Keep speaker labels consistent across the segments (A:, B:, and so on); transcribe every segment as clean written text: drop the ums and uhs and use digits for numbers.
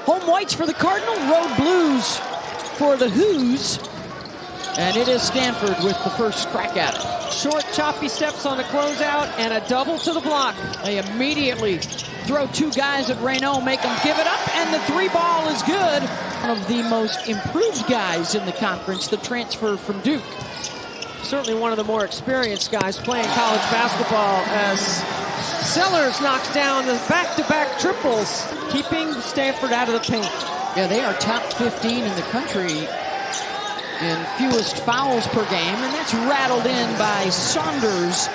A: Home whites for the Cardinal, road blues for the Who's. And it is Stanford with the first crack at it.
B: Short, choppy steps on the closeout and a double to the block.
A: They immediately throw two guys at Reynaud, make them give it up, and the three ball is good. One of the most improved guys in the conference, the transfer from Duke.
B: Certainly one of the more experienced guys playing college basketball as Sellers knocks down the back-to-back triples, keeping Stanford out of the paint.
A: Yeah, they are top 15 in the country in fewest fouls per game, and that's rattled in by Saunders.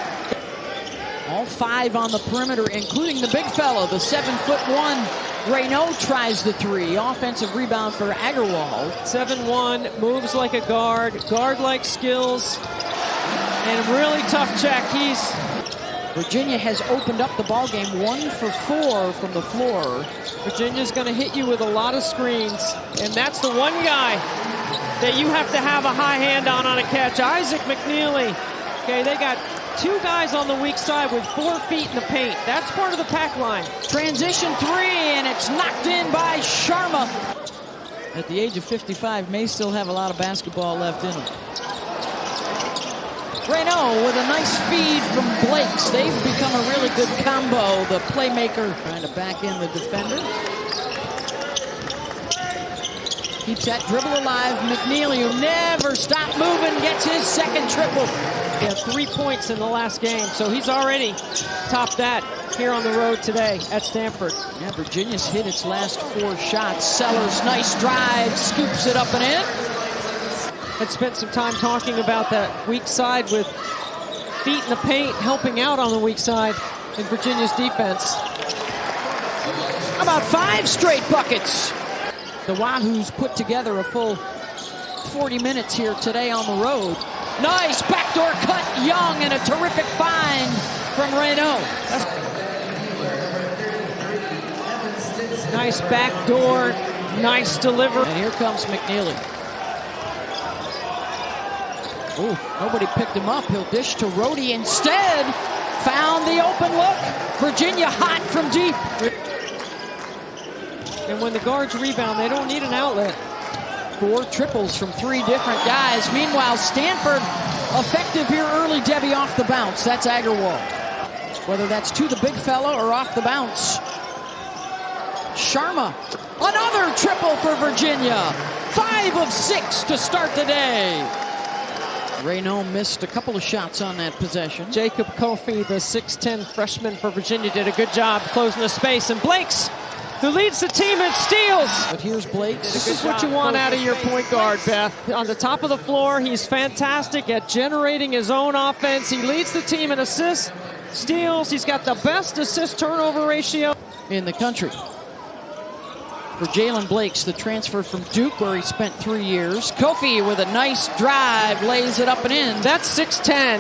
A: All five on the perimeter, including the big fella, the 7'1". Reynaud tries the three. Offensive rebound for Agarwal.
B: 7'1", moves like a guard-like skills, and a really tough check.
A: Virginia has opened up the ball game 1 for 4 from the floor.
B: Virginia's going to hit you with a lot of screens, and that's the one guy that you have to have a high hand on a catch. Isaac McNeely. Okay, they got two guys on the weak side with 4 feet in the paint. That's part of the pack line.
A: Transition three, and it's knocked in by Sharma. At the age of 55, may still have a lot of basketball left in him. Reynaud with a nice feed from Blakes. They've become a really good combo. The playmaker trying to back in the defender. Keeps that dribble alive. McNeely, who never stopped moving, gets his second triple.
B: He had 3 points in the last game, so he's already topped that here on the road today at Stanford.
A: Yeah, Virginia's hit its last 4 shots. Sellers, nice drive, scoops it up and in.
B: Had spent some time talking about that weak side with feet in the paint, helping out on the weak side in Virginia's defense.
A: How about 5 straight buckets? The Wahoos put together a full 40 minutes here today on the road. Nice backdoor cut, Young, and a terrific find from Reynaud.
B: Nice backdoor, nice delivery.
A: And here comes McNeely. Ooh, nobody picked him up. He'll dish to Rhodey instead. Found the open look. Virginia hot from deep.
B: And when the guards rebound, they don't need an outlet.
A: 4 triples from 3 different guys. Meanwhile, Stanford effective here early. Debbie off the bounce. That's Agarwal. Whether that's to the big fella or off the bounce. Sharma. Another triple for Virginia. 5 of 6 to start the day. Reynaud missed a couple of shots on that possession.
B: Jacob Kofi, the 6'10" freshman for Virginia, did a good job closing the space. And Blakes, who leads the team in steals.
A: But here's Blakes.
B: This is what you want out of your point guard, Beth. On the top of the floor, he's fantastic at generating his own offense. He leads the team in assists, steals. He's got the best assist-turnover ratio
A: in the country. For Jalen Blakes, the transfer from Duke, where he spent 3 years. Kofi with a nice drive, lays it up and in.
B: That's 6'10".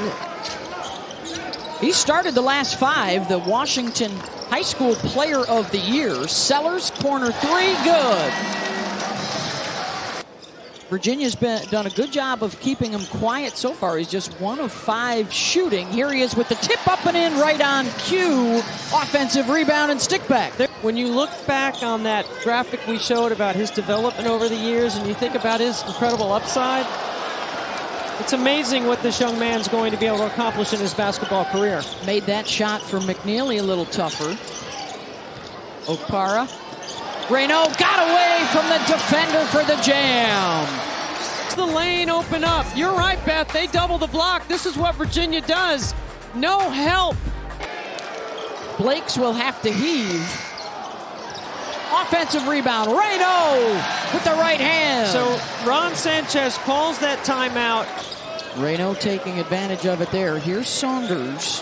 A: He started the last 5, the Washington High School Player of the Year. Sellers, corner 3, good. Virginia's done a good job of keeping him quiet so far. He's just 1 of 5 shooting. Here he is with the tip up and in right on cue. Offensive rebound and stick back.
B: When you look back on that graphic we showed about his development over the years and you think about his incredible upside, it's amazing what this young man's going to be able to accomplish in his basketball career.
A: Made that shot for McNeely a little tougher. Okpara. Reynaud got away from the defender for the jam.
B: The lane open up. You're right, Beth. They double the block. This is what Virginia does. No help.
A: Blakes will have to heave. Offensive rebound. Reynaud with the right hand.
B: So Ron Sanchez calls that timeout.
A: Reynaud taking advantage of it there. Here's Saunders.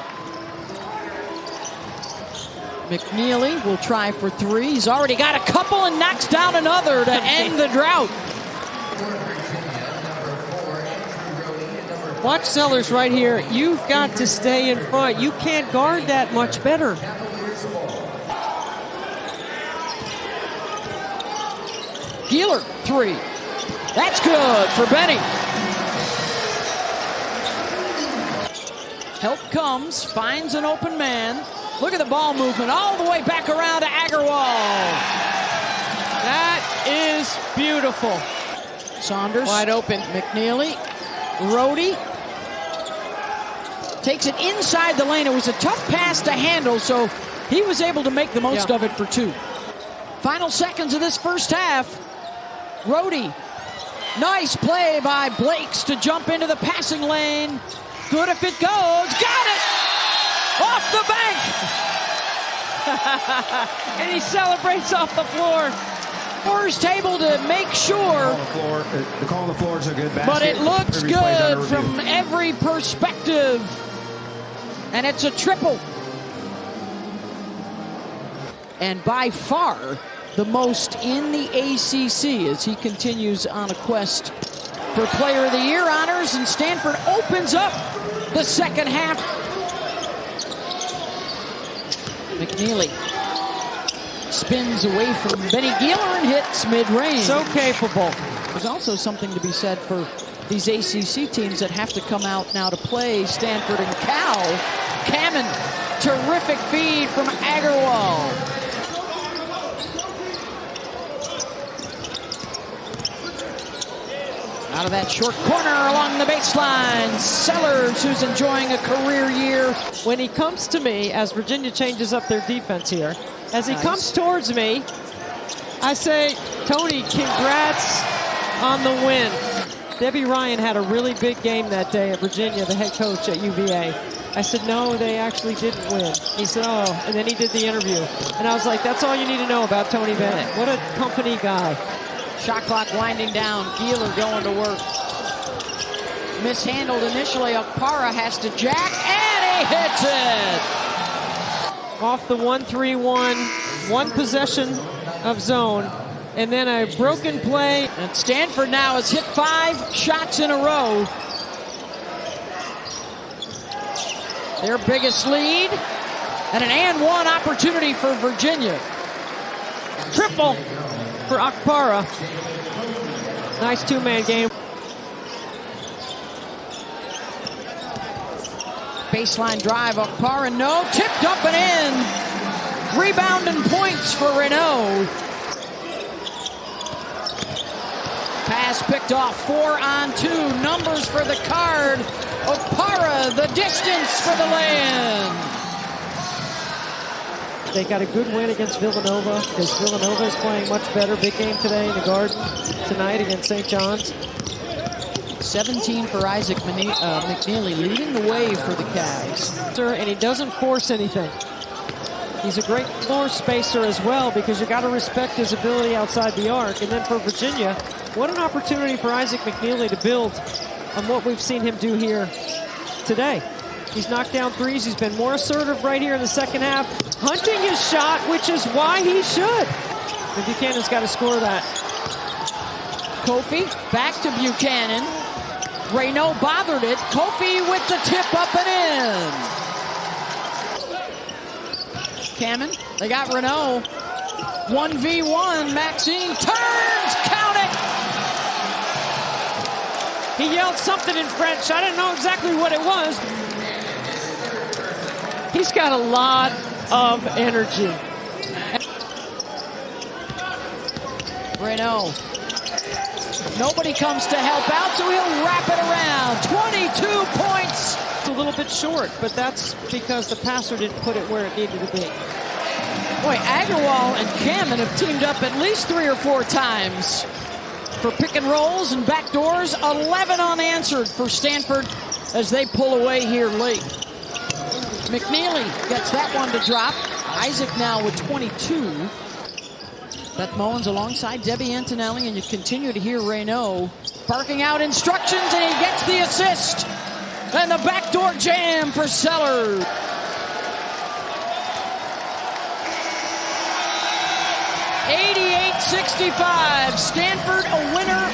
A: McNeely will try for 3. He's already got a couple and knocks down another to end the drought.
B: Watch Sellers right here. You've got to stay in front. You can't guard that much better.
A: Geeler, 3. That's good for Benny. Help comes, finds an open man. Look at the ball movement all the way back around to Agarwal.
B: Beautiful.
A: Saunders.
B: Wide open.
A: McNeely. Rohde. Takes it inside the lane. It was a tough pass to handle, so he was able to make the most of it for 2. Final seconds of this first half. Rohde. Nice play by Blakes to jump into the passing lane. Good if it goes. Got it! Off the bank!
B: And he celebrates off the floor.
A: First table to make sure.
C: The call on the floor is a good basket.
A: But it looks
C: Previous plays under
A: good from
C: review.
A: every perspective. And it's a triple. And by far the most in the ACC as he continues on a quest for Player of the Year honors. And Stanford opens up the second half. McNeely spins away from Benny Gieler and hits mid-range.
B: So capable.
A: There's also something to be said for these ACC teams that have to come out now to play Stanford and Cal. Kamen, terrific feed from Agarwal. Out of that short corner along the baseline, Sellers, who's enjoying a career year.
B: When he comes to me, as Virginia changes up their defense here, as he comes towards me, I say, Tony, congrats on the win. Debbie Ryan had a really big game that day at Virginia, the head coach at UVA. I said, no, they actually didn't win. He said, oh, and then he did the interview. And I was like, that's all you need to know about Tony Bennett. What a company guy.
A: Shot clock winding down. Gieler going to work. Mishandled initially. Okpara has to jack, and he hits it.
B: Off the 1-3-1, one possession of zone, and then a broken play.
A: And Stanford now has hit 5 shots in a row. Their biggest lead, and an and one opportunity for Virginia.
B: Triple for Okpara. Nice two-man game.
A: Baseline drive, Okpara, no, tipped up and in. Rebound and points for Renault. Pass picked off, 4-on-2, numbers for the card. Okpara, the distance for the lay-in.
B: They got a good win against Villanova because Villanova is playing much better. Big game today in the Garden tonight against St. John's.
A: 17 for Isaac McNeely, leading the way for the Cavs.
B: And he doesn't force anything. He's a great floor spacer as well because you got to respect his ability outside the arc. And then for Virginia, what an opportunity for Isaac McNeely to build on what we've seen him do here today. He's knocked down threes. He's been more assertive right here in the second half. Hunting his shot, which is why he should. And Buchanan's got to score that.
A: Kofi back to Buchanan. Renault bothered it. Kofi with the tip up and in. Kamen, they got Renault. 1v1, Maxine turns, count it!
B: He yelled something in French. I didn't know exactly what it was. He's got a lot of energy.
A: Renault. Nobody comes to help out, so he'll wrap it around. 22 points.
B: It's a little bit short, but that's because the passer didn't put it where it needed to be.
A: Boy, Agarwal and Kamen have teamed up at least 3 or 4 times for pick and rolls and back doors. 11 unanswered for Stanford as they pull away here late. McNeely gets that one to drop. Isaac now with 22. Beth Mowins alongside Debbie Antonelli, and you continue to hear Renault barking out instructions, and he gets the assist. And the backdoor jam for Sellers. '68-65. Stanford a winner